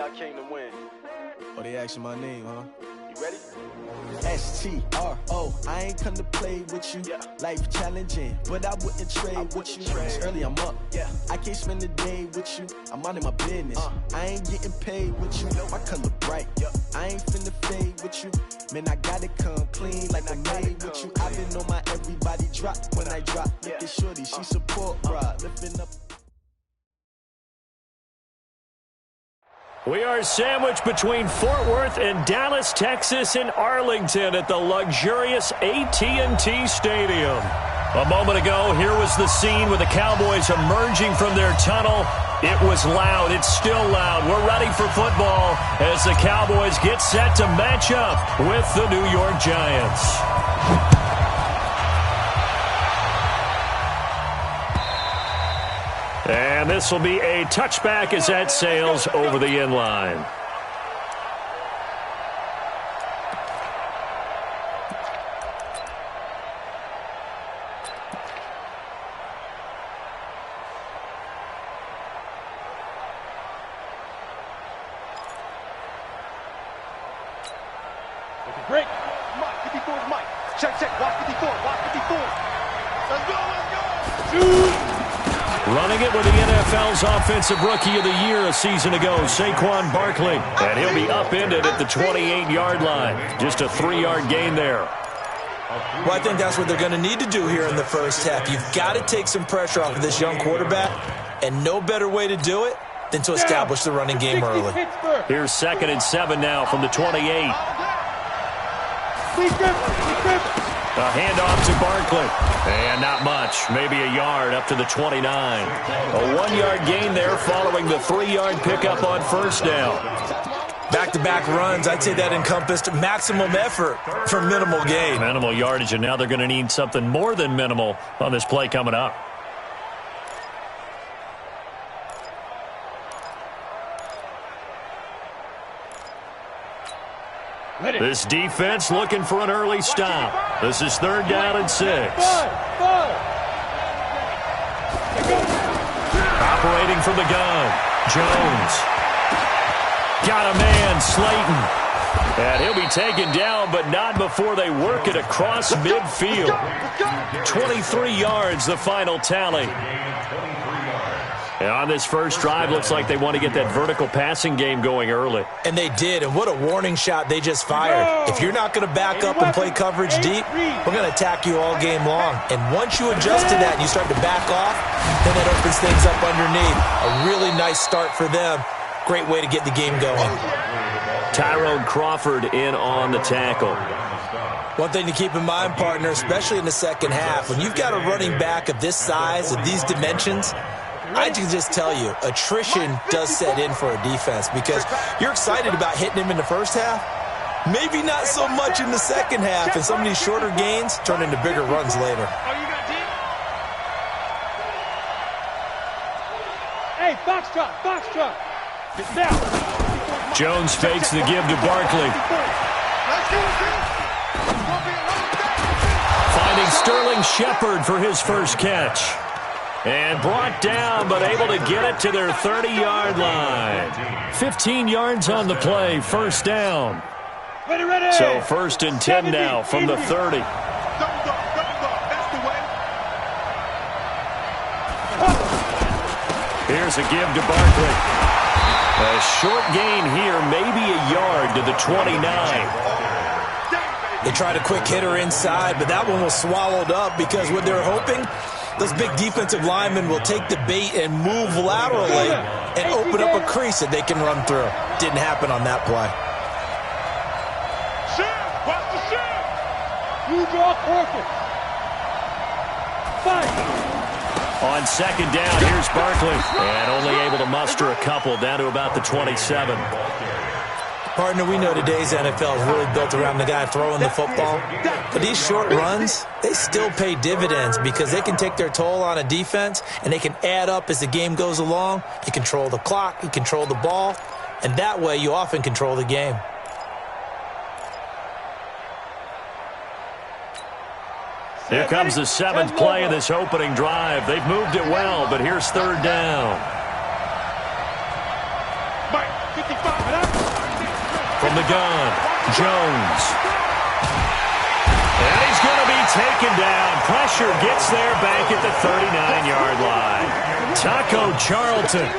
I came to win. Oh, they asking my name, huh? You ready? S-T-R-O, I ain't come to play with you. Life challenging, but I wouldn't trade with you. It's early, I'm up. I can't spend the day with you. I'm out of my business. I ain't getting paid with you. My color bright. I ain't finna fade with you. Man, I gotta come clean like I made with you. I've been on my everybody drop when I drop. Look at shorty, she support, bruh. Lifting up. We are sandwiched between Fort Worth and Dallas, Texas, and Arlington at the luxurious AT&T Stadium. A moment ago, here was the scene with the Cowboys emerging from their tunnel. It was loud. It's still loud. We're ready for football as the Cowboys get set to match up with the New York Giants. And this will be a touchback as that sails over the end line. Break. Mike, 54 is Mike. Check, watch 54, watch 54. Let's go. Running it with the NFL's Offensive Rookie of the Year a season ago, Saquon Barkley. And he'll be upended at the 28-yard line. Just a 3-yard gain there. Well, I think that's what they're going to need to do here in the first half. You've got to take some pressure off of this young quarterback, and no better way to do it than to establish the running game early. Here's 2nd and 7 now from the 28. A handoff to Barkley. And not much. Maybe a yard up to the 29. A 1-yard gain there following the 3-yard pickup on first down. Back-to-back runs, I'd say that encompassed maximum effort for minimal gain. Minimal yardage, and now they're going to need something more than minimal on this play coming up. This defense looking for an early stop. This is 3rd down and 6. Operating from the gun, Jones. Got a man, Slayton. And he'll be taken down, but not before they work it across midfield. 23 yards, the final tally. And on this first drive, looks like they want to get that vertical passing game going early. And they did, and what a warning shot they just fired. If you're not going to back up and play coverage deep, we're going to attack you all game long. And once you adjust to that and you start to back off, then that opens things up underneath. A really nice start for them. Great way to get the game going. Tyrone Crawford in on the tackle. One thing to keep in mind, partner, especially in the second half, when you've got a running back of this size, of these dimensions, I can just tell you, attrition does set in for a defense because you're excited about hitting him in the first half. Maybe not so much in the second half, and some of these shorter gains turn into bigger runs later. Hey, foxtrot. Jones fakes the give to Barkley. Finding Sterling Shepard for his first catch. And brought down, but able to get it to their 30-yard line. 15 yards on the play, first down. Ready. So 1st and 10 now from the 30. Here's a give to Barkley. A short gain here, maybe a yard to the 29. They tried a quick hitter inside, but that one was swallowed up because what they're hoping, those big defensive linemen will take the bait and move laterally and open up a crease that they can run through. Didn't happen on that play. Watch the shift. You draw Corker. Fight. On 2nd down, here's Barkley. And only able to muster a couple down to about the 27. Partner, we know today's NFL is really built around the guy throwing the football. But these short runs, they still pay dividends because they can take their toll on a defense and they can add up as the game goes along. You control the clock, you control the ball, and that way you often control the game. Here comes the 7th play of this opening drive. They've moved it well, but here's 3rd down. Mike. From the gun, Jones. And he's going to be taken down. Pressure gets there back at the 39-yard line. Taco Charlton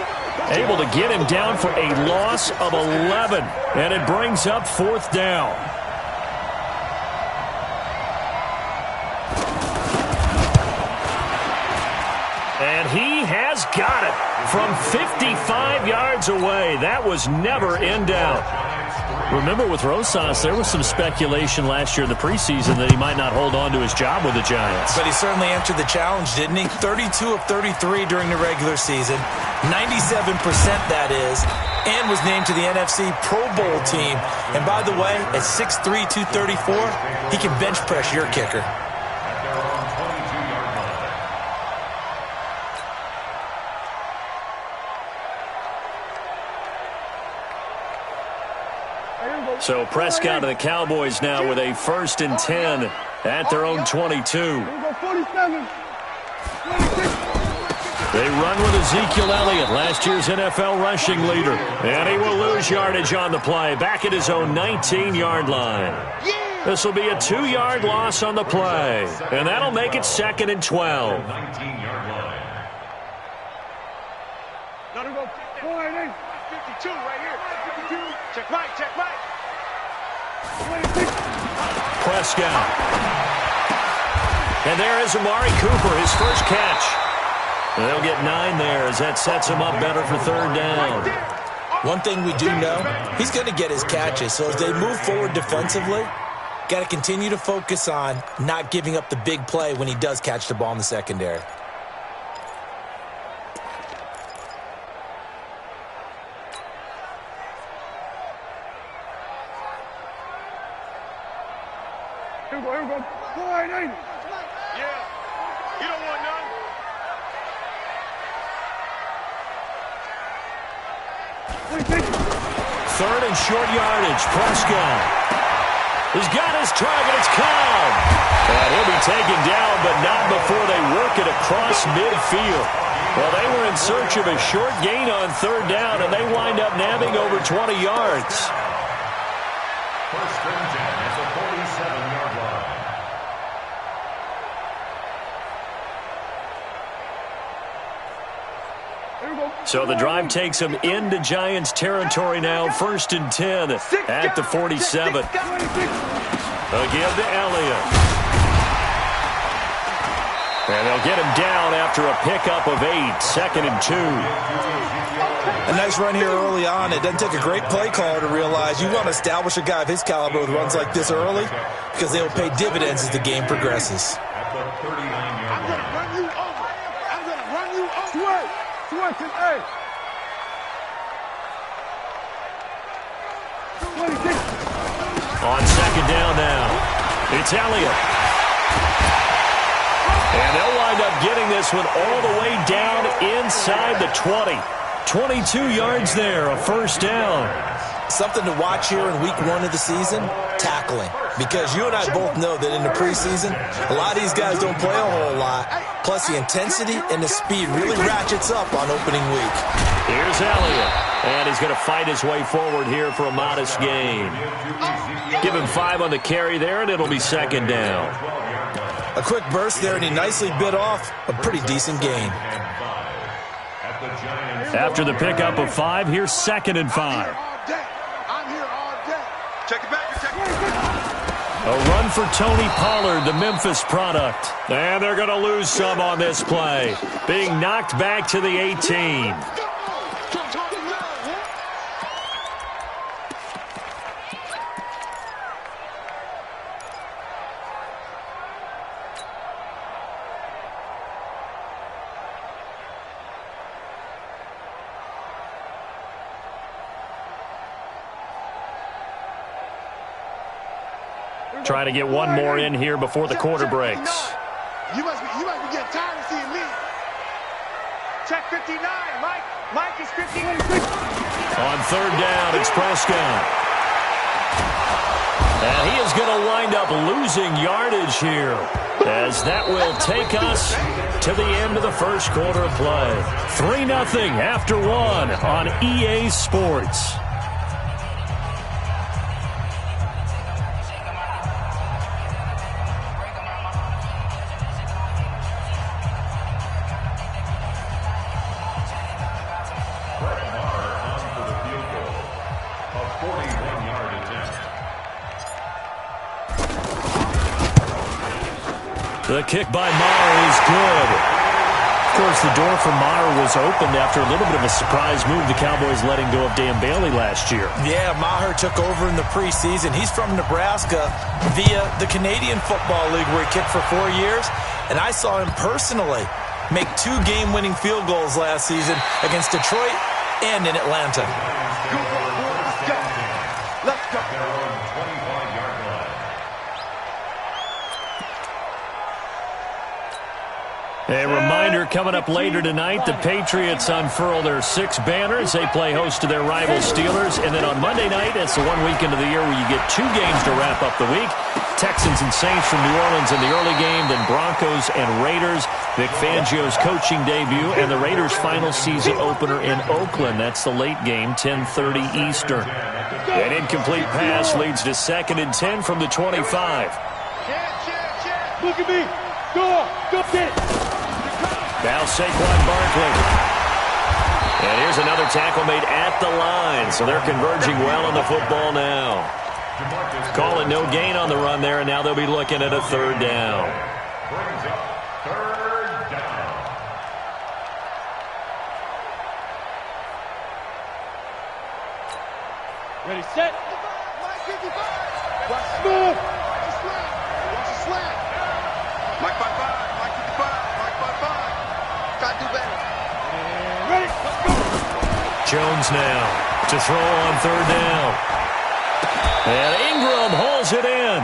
able to get him down for a loss of 11. And it brings up 4th down. And he has got it from 55 yards away. That was never in doubt. Remember, with Rosas, there was some speculation last year in the preseason that he might not hold on to his job with the Giants. But he certainly answered the challenge, didn't he? 32 of 33 during the regular season, 97% that is, and was named to the NFC Pro Bowl team. And by the way, at 6'3", 234, he can bench press your kicker. So Prescott and the Cowboys now with a 1st and 10 at their own 22. They run with Ezekiel Elliott, last year's NFL rushing leader. And he will lose yardage on the play, back at his own 19-yard line. This will be a 2-yard loss on the play, and that'll make it 2nd and 12. Let him go. 52 right here. 52. Check right, check right. Prescott. And there is Amari Cooper, his first catch. And they'll get 9 there as that sets him up better for 3rd down. One thing we do know, he's going to get his catches. So as they move forward defensively, got to continue to focus on not giving up the big play when he does catch the ball in the secondary. Here we go. 480. Yeah. You don't want none. Third and short yardage. Prescott. He's got his target. It's Cobb. And he'll be taken down, but not before they work it across midfield. Well, they were in search of a short gain on 3rd down, and they wind up nabbing over 20 yards. First and 10 at the 47-yard line. So the drive takes him into Giants territory now. 1st and 10 at the 47. Again to Elliott. And they'll get him down after a pickup of 8. 2nd and 2. A nice run here early on. It doesn't take a great play caller to realize you want to establish a guy of his caliber with runs like this early because they will pay dividends as the game progresses. At the 39-yard line. Run you over. I'm going to run you over. Switch it, hey. 26. On 2nd down now, it's Elliott. And they'll wind up getting this one all the way down inside the 20. 22 yards there, a 1st down. Something to watch here in week 1 of the season, tackling. Because you and I both know that in the preseason, a lot of these guys don't play a whole lot. Plus, the intensity and the speed really ratchets up on opening week. Here's Elliott. And he's going to fight his way forward here for a modest gain. Give him 5 on the carry there, and it'll be 2nd down. A quick burst there, and he nicely bit off a pretty decent gain. After the pickup of 5, here's 2nd and 5. I'm here all day. Check it back. Check it back. A run for Tony Pollard, the Memphis product. And they're going to lose some on this play. Being knocked back to the 18. Trying to get one more in here before the quarter breaks. You must be getting tired of seeing me. Check 59, Mike. Mike is 59. On 3rd down, it's Prescott. And he is going to wind up losing yardage here, as that will take us to the end of the first quarter of play. 3-0 after 1 on EA Sports. The kick by Maher is good. Of course, the door for Maher was opened after a little bit of a surprise move, the Cowboys letting go of Dan Bailey last year. Yeah, Maher took over in the preseason. He's from Nebraska via the Canadian Football League where he kicked for 4 years. And I saw him personally make 2 game-winning field goals last season against Detroit and in Atlanta. Let's go. A reminder coming up later tonight, the Patriots unfurl their 6 banners. They play host to their rival Steelers. And then on Monday night, it's the one weekend of the year where you get 2 games to wrap up the week. Texans and Saints from New Orleans in the early game, then Broncos and Raiders. Vic Fangio's coaching debut and the Raiders' final season opener in Oakland. That's the late game, 10:30 Eastern. An incomplete pass leads to 2nd and 10 from the 25. Look at me. Go get it. Now Saquon Barkley. And here's another tackle made at the line. So they're converging well on the football now. Calling no gain on the run there, and now they'll be looking at a 3rd down. Brings up 3rd down. Ready, set. Watch smooth. Watch the slant. Watch the slant. Mike 55. Mike 55. Mike 55. Try to do better. Ready, let's go. Jones now to throw on 3rd down. And Ingram hauls it in.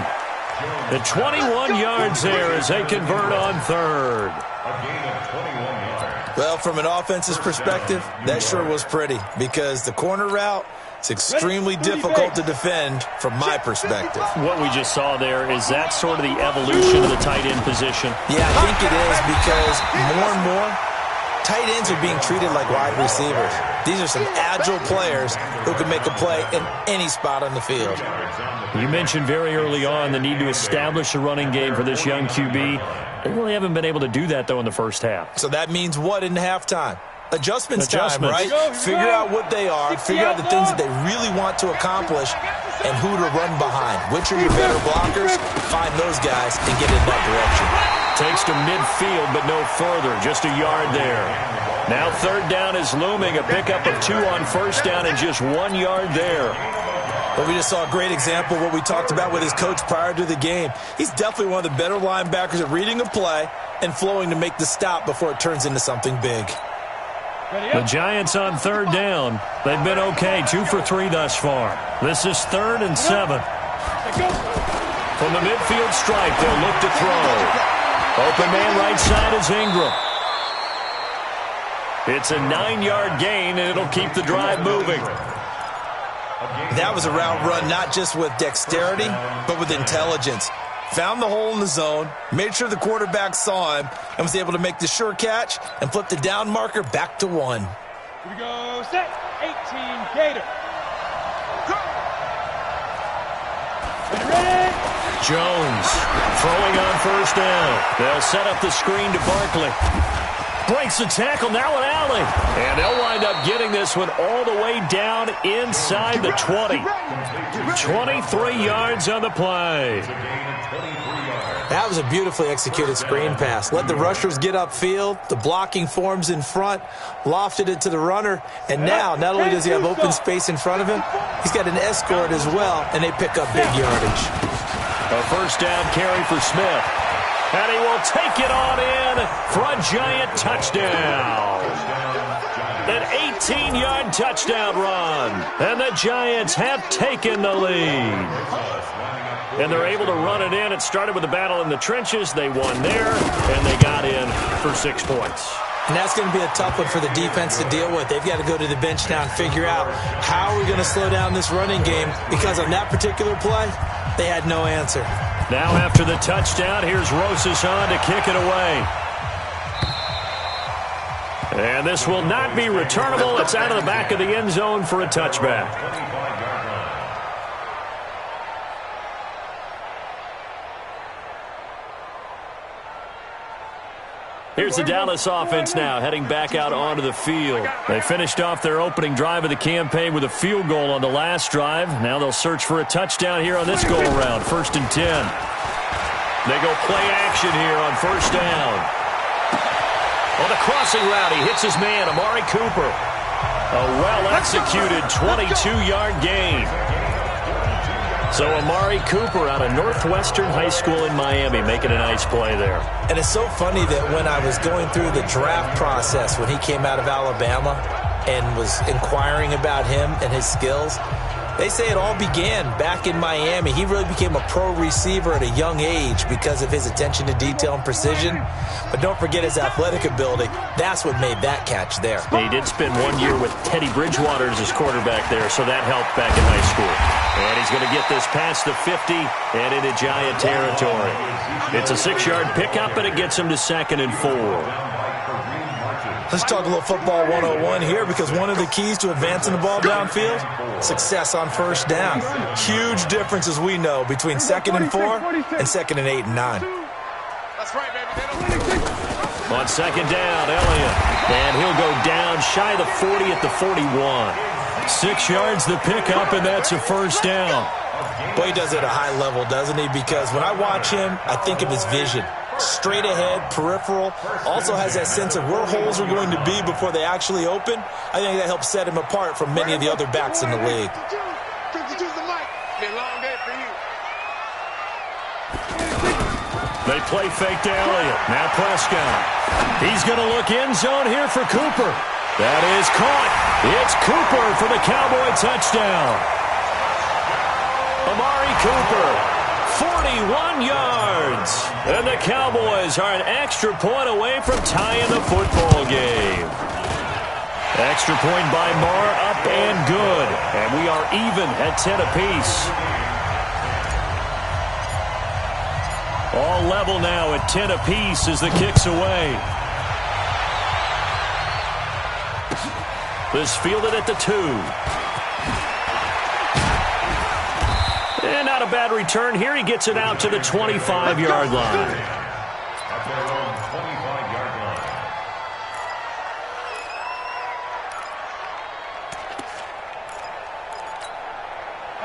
The 21 yards there as they convert on 3rd. A gain of 21 yards. Well, from an offense's perspective, that sure was pretty because the corner route is extremely difficult to defend from my perspective. What we just saw there, is that sort of the evolution of the tight end position? Yeah, I think it is because more and more, tight ends are being treated like wide receivers. These are some agile players who can make a play in any spot on the field. You mentioned very early on the need to establish a running game for this young QB. They really haven't been able to do that, though, in the first half. So that means what in halftime? Adjustments time, Adjustments. right? Figure out what they are, figure out the things that they really want to accomplish, and who to run behind. Which are your better blockers? Find those guys and get in that direction. Takes to midfield, but no further. Just a yard there. Now 3rd down is looming. A pickup of 2 on 1st down and just 1 yard there. But we just saw a great example of what we talked about with his coach prior to the game. He's definitely one of the better linebackers at reading a play and flowing to make the stop before it turns into something big. The Giants on 3rd down. They've been okay, 2 for 3 thus far. This is 3rd and 7. From the midfield stripe, they'll look to throw. Open man right side is Ingram. It's a 9-yard gain, and it'll keep the drive moving. That was a route run not just with dexterity, but with intelligence. Found the hole in the zone, made sure the quarterback saw him, and was able to make the sure catch and flip the down marker back to 1. Here we go, set. 18, Gator. Ready? Jones throwing on 1st down. They'll set up the screen to Barkley. Breaks the tackle, now an alley. And they'll wind up getting this one all the way down inside the 20. 23 yards on the play. That was a beautifully executed screen pass. Let the rushers get upfield. The blocking forms in front. Lofted it to the runner. And now, not only does he have open space in front of him, he's got an escort as well, and they pick up big yardage. A 1st down carry for Smith. And he will take it on in for a Giant touchdown. An 18-yard touchdown run. And the Giants have taken the lead. And they're able to run it in. It started with a battle in the trenches. They won there, and they got in for 6 points. And that's going to be a tough one for the defense to deal with. They've got to go to the bench now and figure out how are we going to slow down this running game, because on that particular play, they had no answer. Now after the touchdown, here's Rosas on to kick it away. And this will not be returnable. It's out of the back of the end zone for a touchback. Here's the Dallas offense now, heading back out onto the field. They finished off their opening drive of the campaign with a field goal on the last drive. Now they'll search for a touchdown here on this go-around, 1st and 10. They go play action here on first down. On the crossing route, he hits his man, Amari Cooper. A well-executed 22-yard gain. So Amari Cooper out of Northwestern High School in Miami making a nice play there. And it's so funny that when I was going through the draft process when he came out of Alabama and was inquiring about him and his skills, they say it all began back in Miami. He really became a pro receiver at a young age because of his attention to detail and precision. But don't forget his athletic ability. That's what made that catch there. He did spend 1 year with Teddy Bridgewater as his quarterback there, so that helped back in high school. And he's going to get this past the 50 and into Giant territory. It's a 6-yard pickup, and it gets him to 2nd and 4. Let's talk a little football 101 here, because one of the keys to advancing the ball downfield, success on first down. Huge difference, as we know, between 2nd and 4 and 2nd and 8 and 9. That's right, baby. On 2nd down, Elliott. And he'll go down shy of the 40 at the 41. 6 yards the pickup, and that's a first down. Boy, he does it at a high level, doesn't he? Because when I watch him, I think of his vision. Straight ahead, peripheral, also has that sense of where holes are going to be before they actually open. I think that helps set him apart from many of the other backs in the league. 52's the mic. Been a long day for you. They play fake to Elliott. Now Prescott. He's going to look end zone here for Cooper. That is caught. It's Cooper for the Cowboy touchdown. Amari Cooper, 41 yards. And the Cowboys are an extra point away from tying the football game. Extra point by Marr, up and good. And we are even at 10 apiece. All level now at 10 apiece as the kick's away. This fielded at the 2. And not a bad return here. He gets it out to the 25-yard line. At their own 25-yard line.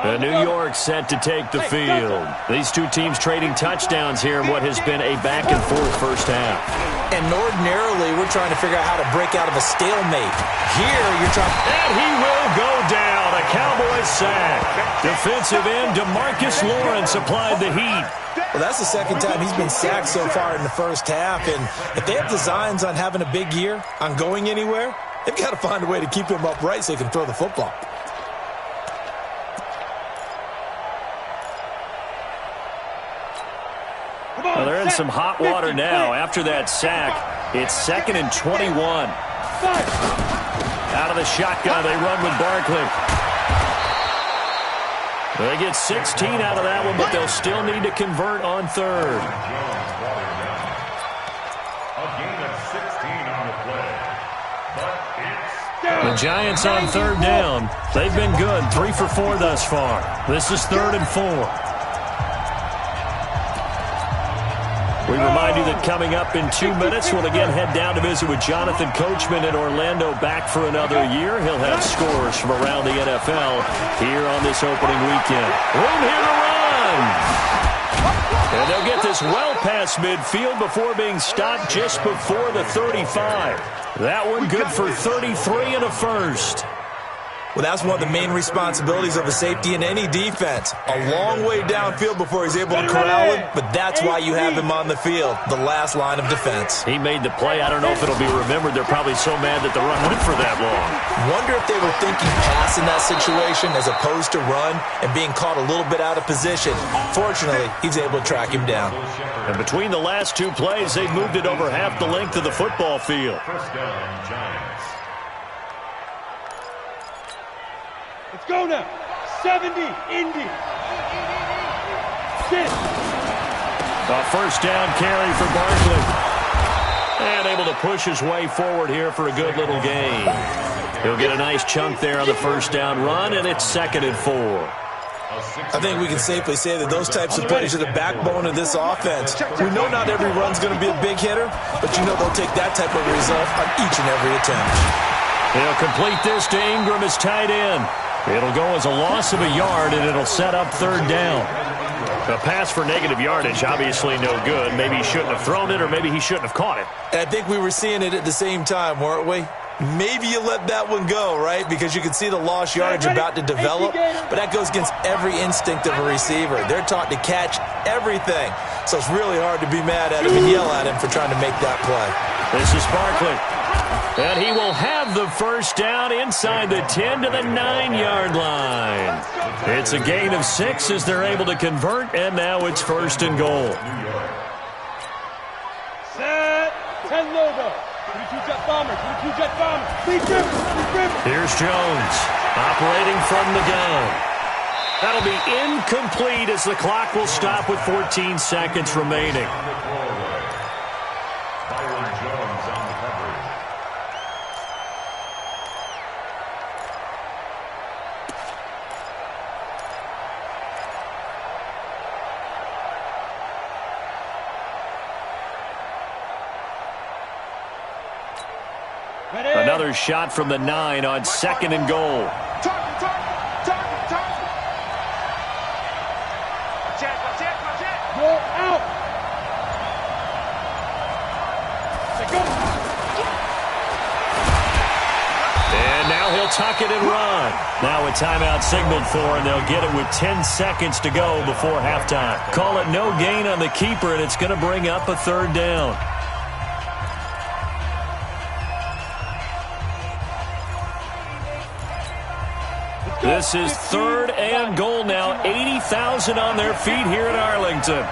The New York set to take the field. These two teams trading touchdowns here in what has been a back-and-forth first half. And ordinarily, we're trying to figure out how to break out of a stalemate. Here, you're trying... And he will go down. A Cowboys sack. Defensive end DeMarcus Lawrence applied the heat. Well, that's the second time he's been sacked so far in the first half. And if they have designs on having a big year, on going anywhere, they've got to find a way to keep him upright so he can throw the football. Well, they're in some hot water now. After that sack, it's 2nd and 21. Out of the shotgun, they run with Barkley. They get 16 out of that one, but they'll still need to convert on 3rd. A gain of 16 on the play. But it's The Giants on 3rd down. They've been good, 3 for 4 thus far. This is 3rd and 4. We remind you that coming up in 2 minutes, we'll again head down to visit with Jonathan Coachman in Orlando, back for another year. He'll have scores from around the NFL here on this opening weekend. Room here to run. And they'll get this well past midfield before being stopped just before the 35. That one good for 33 and a first. Well, that's one of the main responsibilities of a safety in any defense. A long way downfield before he's able to corral him, but that's why you have him on the field, the last line of defense. He made the play. I don't know if it'll be remembered. They're probably so mad that the run went for that long. Wonder if they were thinking pass in that situation as opposed to run and being caught a little bit out of position. Fortunately, he's able to track him down. And between the last 2 plays, they've moved it over half the length of the football field. first down, Giants. Let's go now. 70, Indy. 6. A first down carry for Barkley. And able to push his way forward here for a good little gain. He'll get a nice chunk there on the first down run, and it's 2nd and 4. I think we can safely say that those types of plays are the backbone of this offense. We know not every run's going to be a big hitter, but you know they'll take that type of result on each and every attempt. He'll complete this to Ingram as tight end. It'll go as a loss of a yard, and it'll set up 3rd down. A pass for negative yardage, obviously no good. Maybe he shouldn't have thrown it, or maybe he shouldn't have caught it. I think we were seeing it at the same time, weren't we? Maybe you let that one go, right? Because you can see the lost yardage about to develop, but that goes against every instinct of a receiver. They're taught to catch everything, so it's really hard to be mad at him and yell at him for trying to make that play. This is Barkley, and he will have the first down inside the 10 to the 9-yard line. It's a gain of 6 as they're able to convert, and now it's 1st and goal. Set, 10 logo. 22 jet bomber, 22 jet bomber. Here's Jones, operating from the gun. That'll be incomplete as the clock will stop with 14 seconds remaining. Another shot from the 9 on 2nd and goal. Target. Go out. Go. And now he'll tuck it and run. Now a timeout signaled for, and they'll get it with 10 seconds to go before halftime. Call it no gain on the keeper, and it's going to bring up a 3rd down. This is 3rd and goal now. 80,000 on their feet here in Arlington.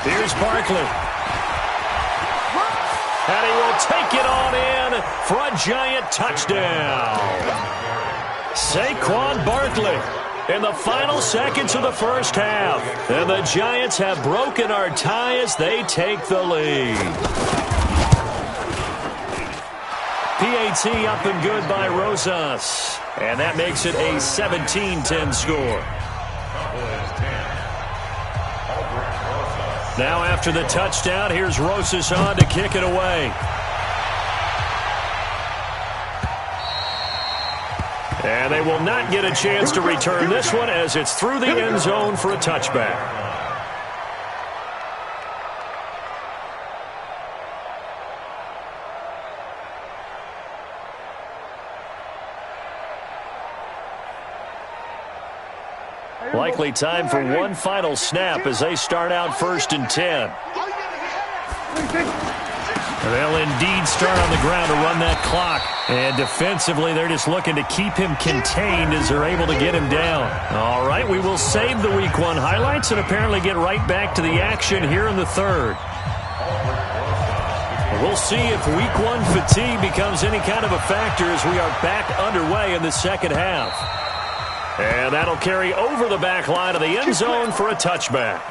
Here's Barkley. And he will take it on in for a giant touchdown. Saquon Barkley in the final seconds of the first half. And the Giants have broken our tie as they take the lead. PAT up and good by Rosas. And that makes it a 17-10 score. Now after the touchdown, here's Rosas on to kick it away. And they will not get a chance to return this one as it's through the end zone for a touchback. Likely time for one final snap as they start out 1st and 10. They'll indeed start on the ground to run that clock. And defensively, they're just looking to keep him contained as they're able to get him down. All right, we will save the Week 1 highlights and apparently get right back to the action here in the 3rd. We'll see if Week 1 fatigue becomes any kind of a factor as we are back underway in the 2nd half. And that'll carry over the back line of the end zone for a touchback.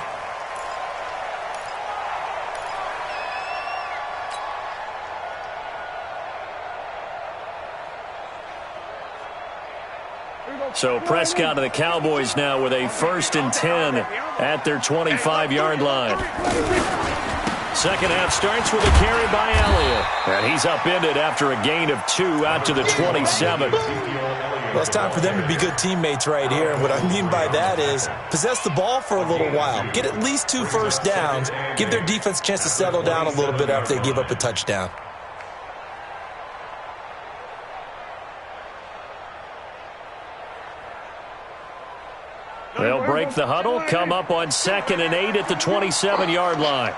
So Prescott and the Cowboys now with a 1st and 10 at their 25-yard line. 2nd half starts with a carry by Elliott. And he's upended after a gain of 2 out to the 27. Well, it's time for them to be good teammates right here. And what I mean by that is possess the ball for a little while. Get at least 2 first downs. Give their defense a chance to settle down a little bit after they give up a touchdown. They'll break the huddle, come up on 2nd and 8 at the 27-yard line.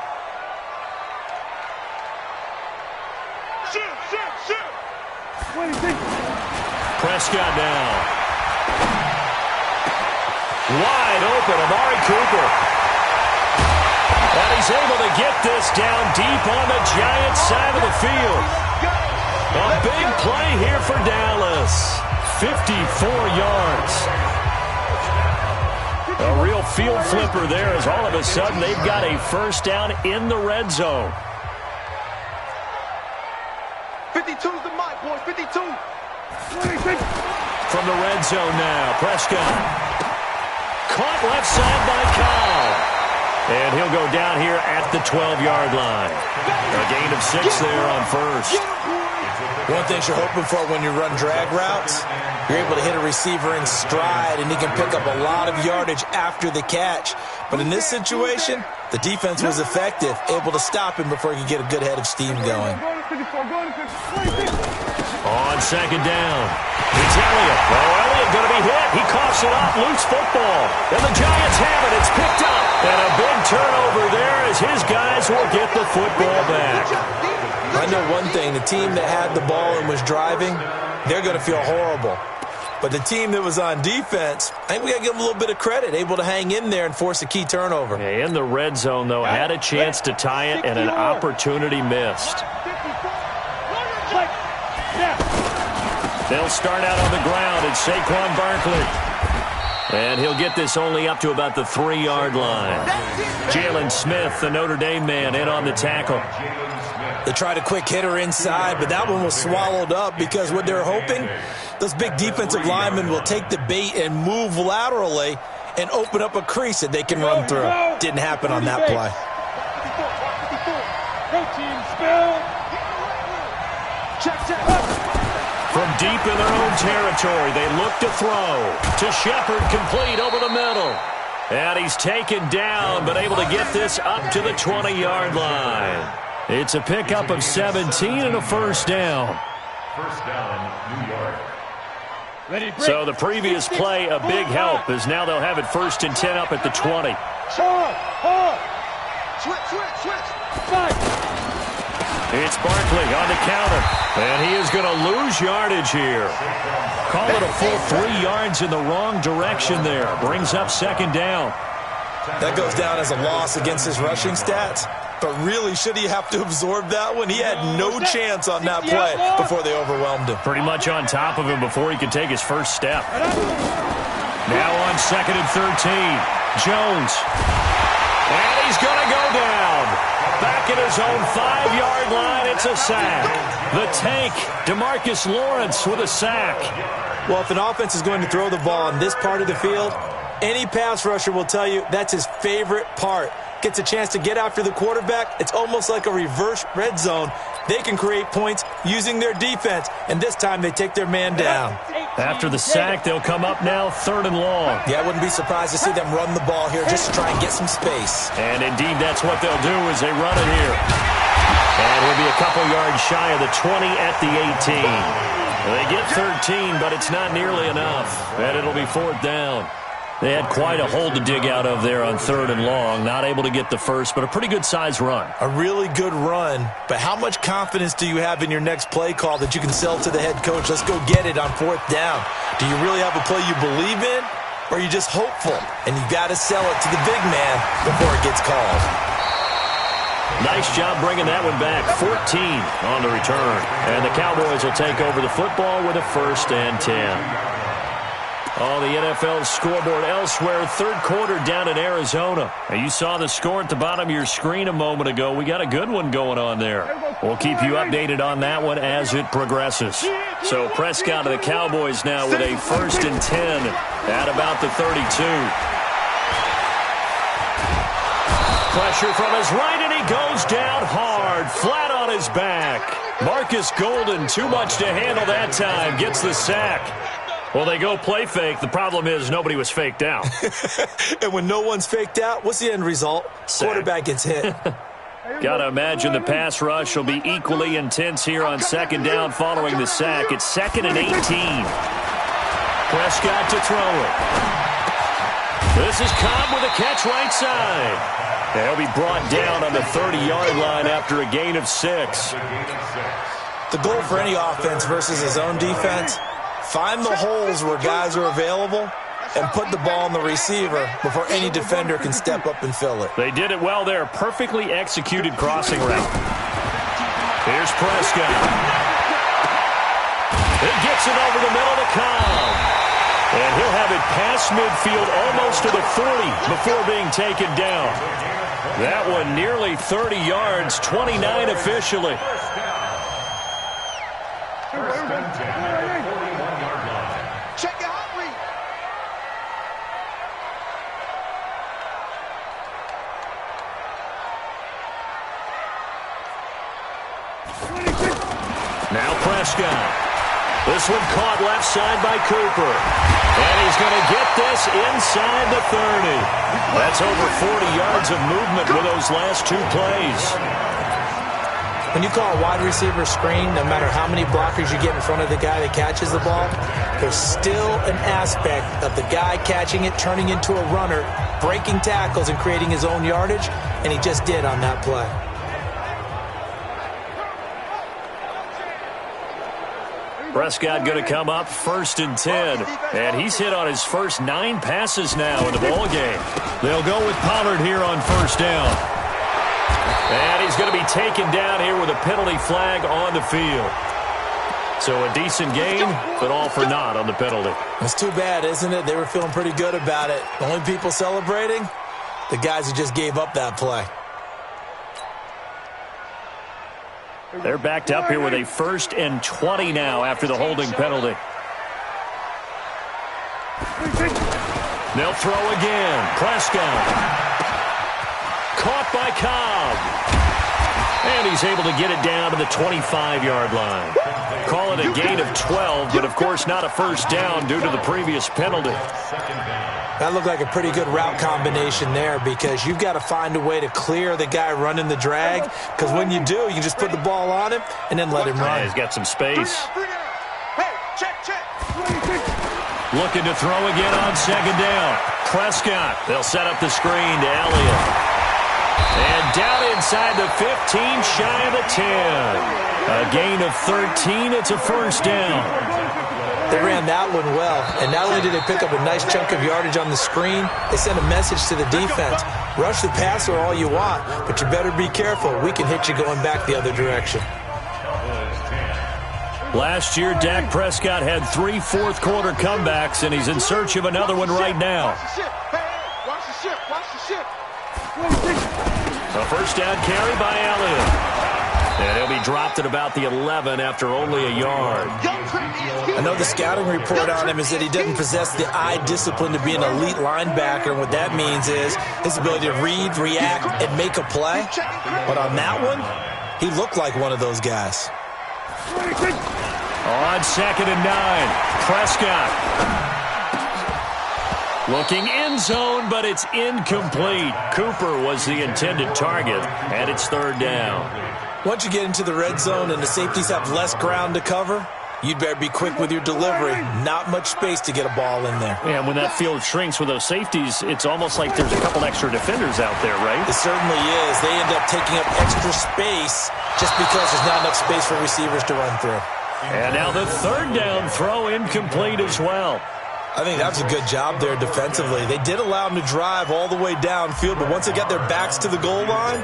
Prescott now. Wide open, Amari Cooper. And he's able to get this down deep on the Giants side of the field. A big play here for Dallas. 54 yards. A real field flipper there as all of a sudden they've got a first down in the red zone. 52's the mark, boys. 52. From the red zone now, Prescott. Caught left side by Cobb. And he'll go down here at the 12-yard line. A gain of 6 there on 1st. One thing you're hoping for when you run drag routes, you're able to hit a receiver in stride, and he can pick up a lot of yardage after the catch. But in this situation, the defense was effective, able to stop him before he could get a good head of steam going. On second down, it's Elliott. Oh, Elliott going to be hit. He coughs it up, loose football. And the Giants have it. It's picked up. And a big turnover there as his guys will get the football back. I know one thing. The team that had the ball and was driving, they're going to feel horrible. But the team that was on defense, I think we got to give them a little bit of credit, able to hang in there and force a key turnover. In the red zone, though, had a chance to tie it and an opportunity missed. They'll start out on the ground. It's Saquon Barkley. And he'll get this only up to about the 3-yard line. Jalen Smith, the Notre Dame man, in on the tackle. They tried a quick hitter inside, but that one was swallowed up because what they're hoping, those big defensive linemen will take the bait and move laterally and open up a crease that they can run through. Didn't happen on that play. From deep in their own territory, they look to throw. To Shepard, complete over the middle. And he's taken down, but able to get this up to the 20-yard line. It's a pickup of 17 and a first down. First down, New York. So the previous play, a big help, as now they'll have it 1st and 10 up at the 20. Switch. It's Barkley on the counter, and he is going to lose yardage here. Call it a full 3 yards in the wrong direction there. Brings up second down. That goes down as a loss against his rushing stats. But really, should he have to absorb that one? He had no chance on that play before they overwhelmed him. Pretty much on top of him before he could take his first step. Now on 2nd and 13. Jones. And he's going to go down. Back at his own 5-yard line, it's a sack. The tank, DeMarcus Lawrence with a sack. Well, if an offense is going to throw the ball on this part of the field, any pass rusher will tell you that's his favorite part. Gets a chance to get after the quarterback. It's almost like a reverse red zone. They can create points using their defense, and this time they take their man down. After the sack, they'll come up now 3rd and long. Yeah, I wouldn't be surprised to see them run the ball here just to try and get some space. And indeed, that's what they'll do as they run it here. And he'll be a couple yards shy of the 20 at the 18. They get 13, but it's not nearly enough. And it'll be 4th down. They had quite a hole to dig out of there on 3rd and long. Not able to get the first, but a pretty good-sized run. A really good run, but how much confidence do you have in your next play call that you can sell to the head coach? Let's go get it on 4th down. Do you really have a play you believe in, or are you just hopeful? And you got to sell it to the big man before it gets called. Nice job bringing that one back. 14 on the return. And the Cowboys will take over the football with a 1st and 10. On the NFL scoreboard elsewhere, 3rd quarter down in Arizona. And you saw the score at the bottom of your screen a moment ago. We got a good one going on there. We'll keep you updated on that one as it progresses. So Prescott of the Cowboys now with a 1st and 10 at about the 32. Pressure from his right, and he goes down hard, flat on his back. Marcus Golden, too much to handle that time, gets the sack. Well, they go play fake. The problem is nobody was faked out. And when no one's faked out, what's the end result? Sack. Quarterback gets hit. Got to imagine the pass rush will be equally intense here on 2nd down following the sack. It's 2nd and 18. Prescott to throw it. This is Cobb with a catch right side. They'll be brought down on the 30-yard line after a gain of 6. The goal for any offense versus his own defense, find the holes where guys are available and put the ball on the receiver before any defender can step up and fill it. They did it well there. Perfectly executed crossing route. Here's Prescott. He gets it over the middle to Cobb. And he'll have it past midfield almost to the 40 before being taken down. That one nearly 30 yards, 29 officially. Check your hot read. Now Prescott. This one caught left side by Cooper. And he's going to get this inside the 30. That's over 40 yards of movement with those last 2 plays. When you call a wide receiver screen, no matter how many blockers you get in front of the guy that catches the ball, there's still an aspect of the guy catching it, turning into a runner, breaking tackles and creating his own yardage, and he just did on that play. Prescott going to come up 1st and 10. And he's hit on his first 9 passes now in the ball game. They'll go with Pollard here on 1st down. And he's going to be taken down here with a penalty flag on the field. So a decent gain, but all for naught on the penalty. It's too bad, isn't it? They were feeling pretty good about it. The only people celebrating, the guys who just gave up that play. They're backed up here with a 1st and 20 now after the holding penalty. They'll throw again. Prescott. Caught by Cobb. And he's able to get it down to the 25-yard line. Call it a gain of 12, but of course not a 1st down due to the previous penalty. That looked like a pretty good route combination there because you've got to find a way to clear the guy running the drag, because when you do, you just put the ball on him and then let him run. Yeah, he's got some space. Looking to throw again on 2nd down. Prescott. They'll set up the screen to Elliott. And down inside the 15, shy of the 10. A gain of 13. It's a 1st down. They ran that one well, and not only did they pick up a nice chunk of yardage on the screen, they sent a message to the defense. Rush the passer all you want, but you better be careful. We can hit you going back the other direction. Last year, Dak Prescott had 3 fourth-quarter comebacks, and he's in search of another one right now. A 1st down carry by Elliott. And he'll be dropped at about the 11 after only a yard. I know the scouting report on him is that he doesn't possess the eye discipline to be an elite linebacker. And what that means is his ability to read, react, and make a play. But on that one, he looked like one of those guys. On 2nd and 9, Prescott. Looking end zone, but it's incomplete. Cooper was the intended target, and it's 3rd down. Once you get into the red zone and the safeties have less ground to cover, you'd better be quick with your delivery. Not much space to get a ball in there. Yeah, when that field shrinks with those safeties, it's almost like there's a couple extra defenders out there, right? It certainly is. They end up taking up extra space just because there's not enough space for receivers to run through. And now the 3rd down throw incomplete as well. I think that was a good job there defensively. They did allow them to drive all the way downfield, but once they got their backs to the goal line,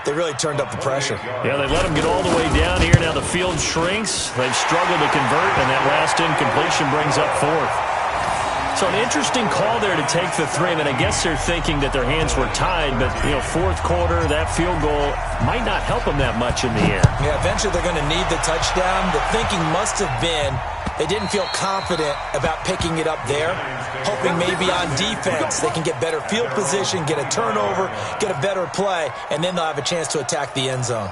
they really turned up the pressure. Yeah, they let them get all the way down here. Now the field shrinks. They've struggled to convert, and that last incompletion brings up 4th. So an interesting call there to take the 3. I mean, I guess they're thinking that their hands were tied, but, 4th quarter, that field goal might not help them that much in the end. Yeah, eventually they're going to need the touchdown. The thinking must have been they didn't feel confident about picking it up there, hoping maybe on defense they can get better field position, get a turnover, get a better play, and then they'll have a chance to attack the end zone.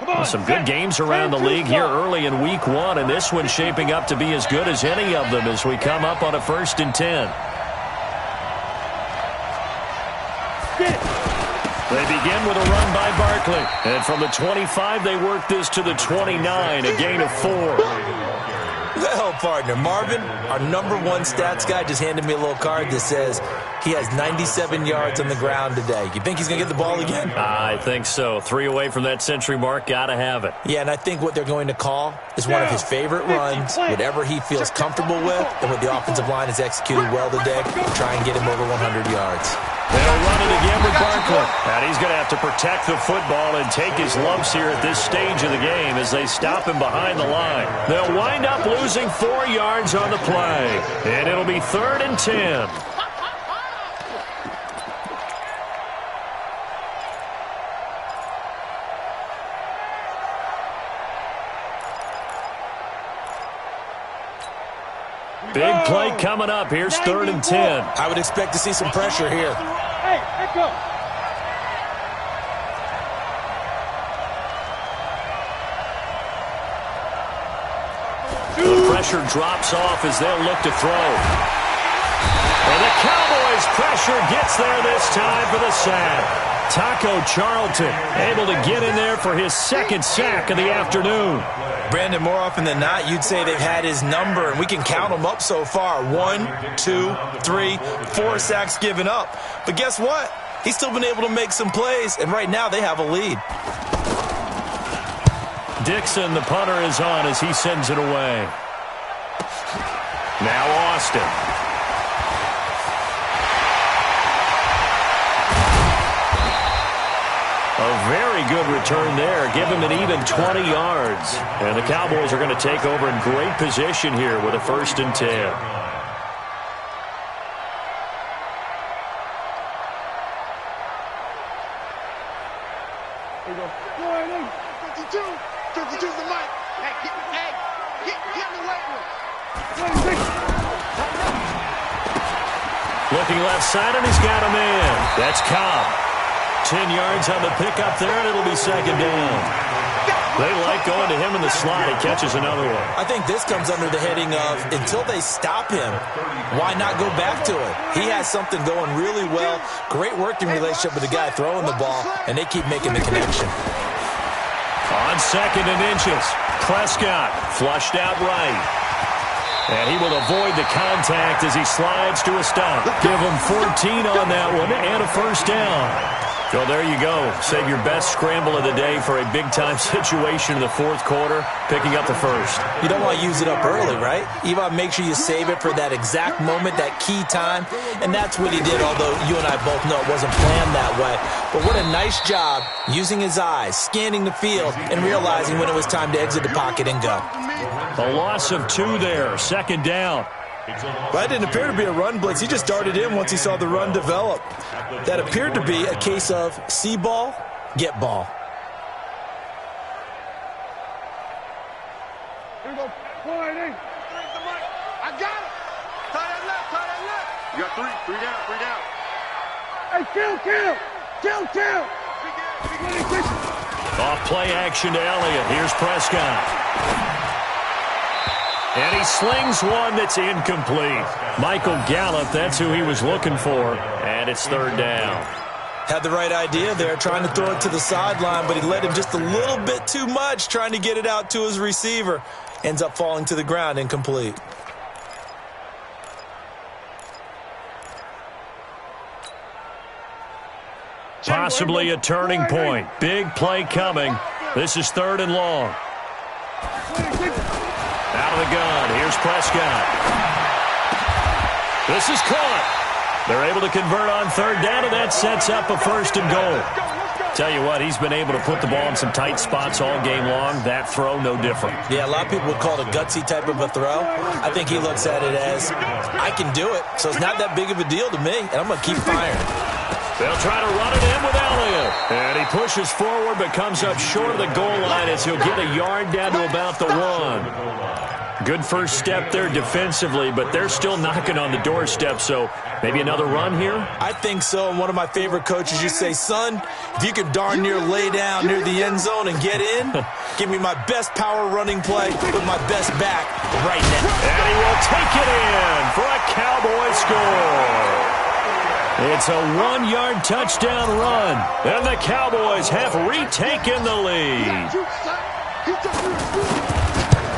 Well, some good games around the league here early in week 1, and this one's shaping up to be as good as any of them as we come up on a 1st and 10. They begin with a run by Barkley. And from the 25, they work this to the 29, a gain of 4. Well, partner, Marvin, our #1 stats guy, just handed me a little card that says he has 97 yards on the ground today. You think he's going to get the ball again? I think so. 3 away from that century mark. Got to have it. Yeah, and I think what they're going to call is one of his favorite runs, whatever he feels comfortable with, and what the offensive line has executed well today, try and get him over 100 yards. They'll run it again with Barkley. And he's going to have to protect the football and take his lumps here at this stage of the game as they stop him behind the line. They'll wind up losing 4 yards on the play. And it'll be 3rd and 10. Big play coming up. Here's 3rd and 10. I would expect to see some pressure here. Hey, let go. pressure drops off as they'll look to throw. And the Cowboys' pressure gets there this time for the sack. Taco Charlton able to get in there for his second sack of the afternoon. Brandon, more often than not, you'd say they've had his number, and we can count them up so far. 1, 2, 3, 4 sacks given up. But guess what? He's still been able to make some plays, and right now they have a lead. Dixon, the punter, is on as he sends it away. Now Austin. A very good return there. Give him an even 20 yards. And the Cowboys are going to take over in great position here with a 1st and 10. Here we go. 52. 52's the mic. Hey, get me waiting. Looking left side, and he's got a man. That's Cobb. 10 yards on the pickup there, and it'll be 2nd down. They like going to him in the slot. He catches another one. I think this comes under the heading of, until they stop him, why not go back to it? He has something going really well. Great working relationship with the guy throwing the ball, and they keep making the connection. On 2nd and inches, Prescott flushed out right. And he will avoid the contact as he slides to a stop. Give him 14 on that one and a 1st down. So there you go. Save your best scramble of the day for a big-time situation in the 4th quarter, picking up the 1st. You don't want to use it up early, right? You want to make sure you save it for that exact moment, that key time, and that's what he did, although you and I both know it wasn't planned that way. But what a nice job using his eyes, scanning the field, and realizing when it was time to exit the pocket and go. A loss of 2 there, 2nd down. That didn't appear to be a run blitz. He just darted in once he saw the run develop. That appeared to be a case of see ball, get ball. Here we go. I got it. Tie that left. You got 3 down. Hey, kill. Off play action to Elliott. Here's Prescott. And he slings one that's incomplete. Michael Gallup, that's who he was looking for. And it's 3rd down. Had the right idea there, trying to throw it to the sideline, but he led him just a little bit too much, trying to get it out to his receiver. Ends up falling to the ground, incomplete. Possibly a turning point. Big play coming. This is 3rd and long. Out of the gun. Here's Prescott. This is caught. They're able to convert on 3rd down, and that sets up a 1st and goal. Tell you what, he's been able to put the ball in some tight spots all game long. That throw, no different. Yeah, a lot of people would call it a gutsy type of a throw. I think he looks at it as, I can do it, so it's not that big of a deal to me, and I'm going to keep firing. They'll try to run it in with Elliott. And he pushes forward but comes up short of the goal line as he'll get a yard down to about the 1. Good first step there defensively, but they're still knocking on the doorstep, so maybe another run here? I think so, and one of my favorite coaches used to say, son, if you can darn near lay down near the end zone and get in, give me my best power running play with my best back right now. And he will take it in for a Cowboy score. It's a 1-yard touchdown run, and the Cowboys have retaken the lead.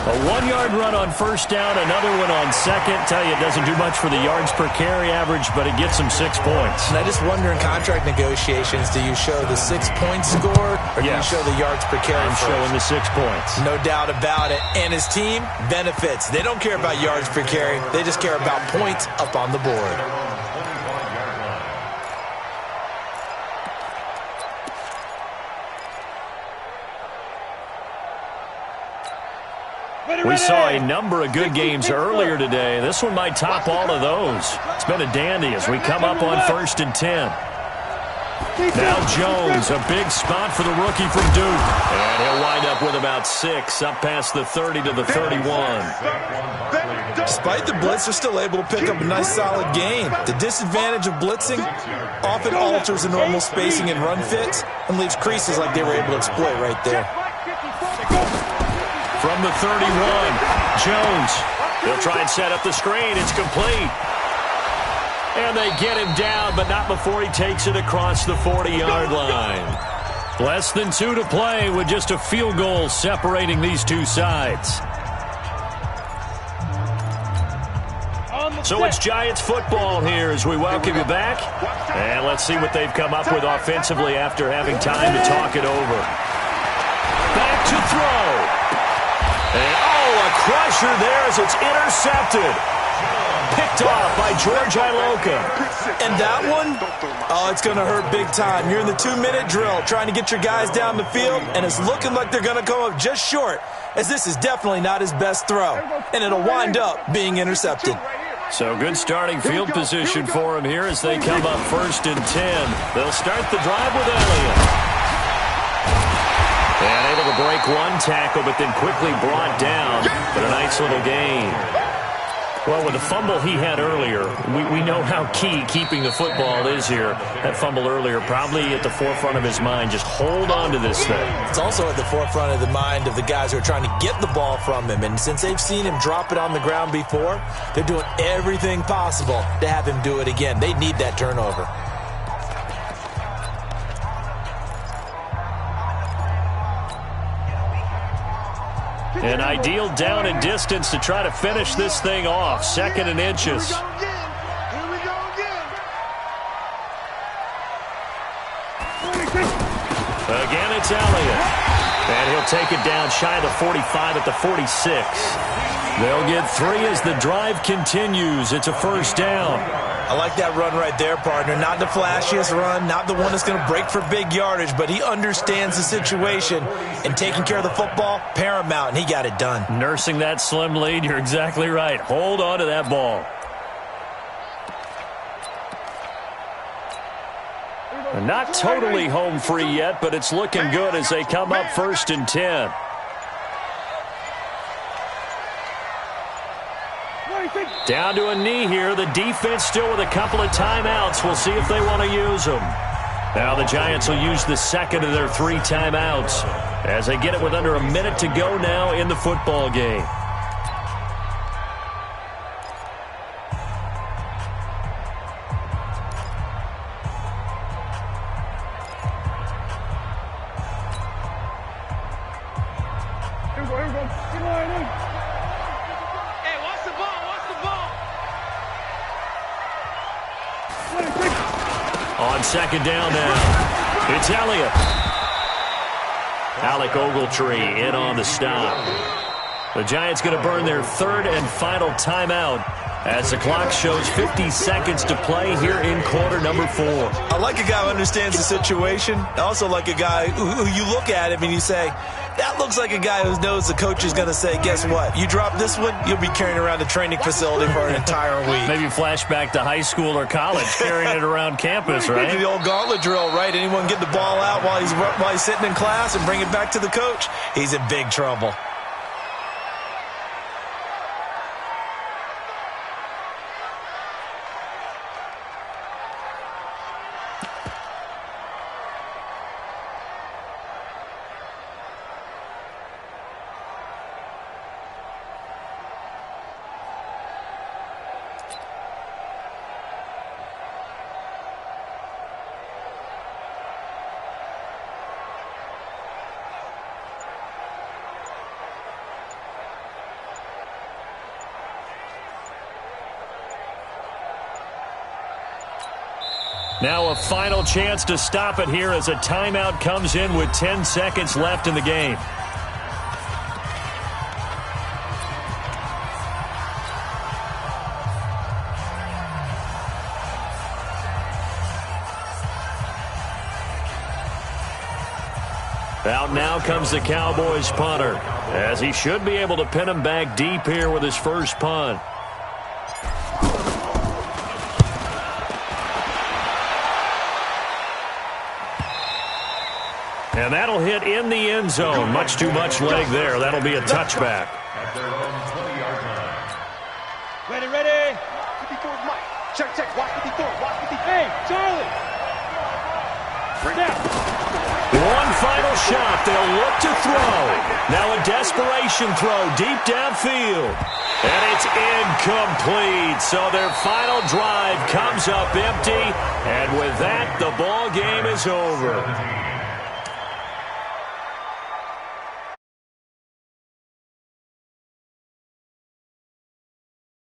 A 1-yard run on 1st down, another one on 2nd. Tell you, it doesn't do much for the yards per carry average, but it gets them 6 points. And I just wonder in contract negotiations, do you show the 6 points scored, or do you show the yards per carry? I'm showing the 6 points. No doubt about it. And his team benefits. They don't care about yards per carry. They just care about points up on the board. We saw a number of good games earlier today. This one might top all of those. It's been a dandy as we come up on 1st and 10. Now Jones, a big spot for the rookie from Duke. And he'll wind up with about 6, up past the 30 to the 31. Despite the blitz, they're still able to pick up a nice solid gain. The disadvantage of blitzing often alters the normal spacing and run fits and leaves creases like they were able to exploit right there. From the 31, Jones. They'll try and set up the screen. It's complete. And they get him down, but not before he takes it across the 40-yard line. Less than 2 to play with just a field goal separating these two sides. So it's Giants football here as we welcome you back. And let's see what they've come up with offensively after having time to talk it over. Back to throw. And, a crusher there as it's intercepted. Picked off by George Iloka. And that one, it's going to hurt big time. You're in the 2-minute drill trying to get your guys down the field, and it's looking like they're going to come up just short, as this is definitely not his best throw, and it'll wind up being intercepted. So good starting field position for him here as they come up 1st and 10. They'll start the drive with Elliott. And able to break one tackle, but then quickly brought down. But a nice little gain. Well, with the fumble he had earlier, we know how key keeping the football is here. That fumble earlier probably at the forefront of his mind. Just hold on to this thing. It's also at the forefront of the mind of the guys who are trying to get the ball from him. And since they've seen him drop it on the ground before, they're doing everything possible to have him do it again. They need that turnover. An ideal down and distance to try to finish this thing off. 2nd and inches. Here we go again. Again, it's Elliott. And he'll take it down shy of the 45 at the 46. They'll get 3 as the drive continues. It's a 1st down. I like that run right there, partner. Not the flashiest run, not the one that's going to break for big yardage, but he understands the situation, and taking care of the football, paramount, and he got it done. Nursing that slim lead, you're exactly right. Hold on to that ball. Not totally home free yet, but it's looking good as they come up 1st and 10. Down to a knee here. The defense still with a couple of timeouts. We'll see if they want to use them. Now the Giants will use the 2nd of their 3 timeouts as they get it with under a minute to go now in the football game. On 2nd down now, it's Elliott. Alec Ogletree in on the stop. The Giants going to burn their 3rd and final timeout as the clock shows 50 seconds to play here in quarter number 4. I like a guy who understands the situation. I also like a guy who you look at him and you say, that looks like a guy who knows the coach is going to say, guess what? You drop this one, you'll be carrying around the training facility for an entire week. Maybe flashback to high school or college, carrying it around campus, right? The old gauntlet drill, right? Anyone get the ball out while he's sitting in class and bring it back to the coach? He's in big trouble. Now a final chance to stop it here as a timeout comes in with 10 seconds left in the game. Out now comes the Cowboys punter, as he should be able to pin him back deep here with his first punt. And that'll hit in the end zone. Much too much leg there. That'll be a touchback. Ready, ready. 54's Mike. Check, watch 54, watch 54. Hey, Charlie. One final shot. They'll look to throw. Now a desperation throw deep downfield. And it's incomplete. So their final drive comes up empty. And with that, the ball game is over.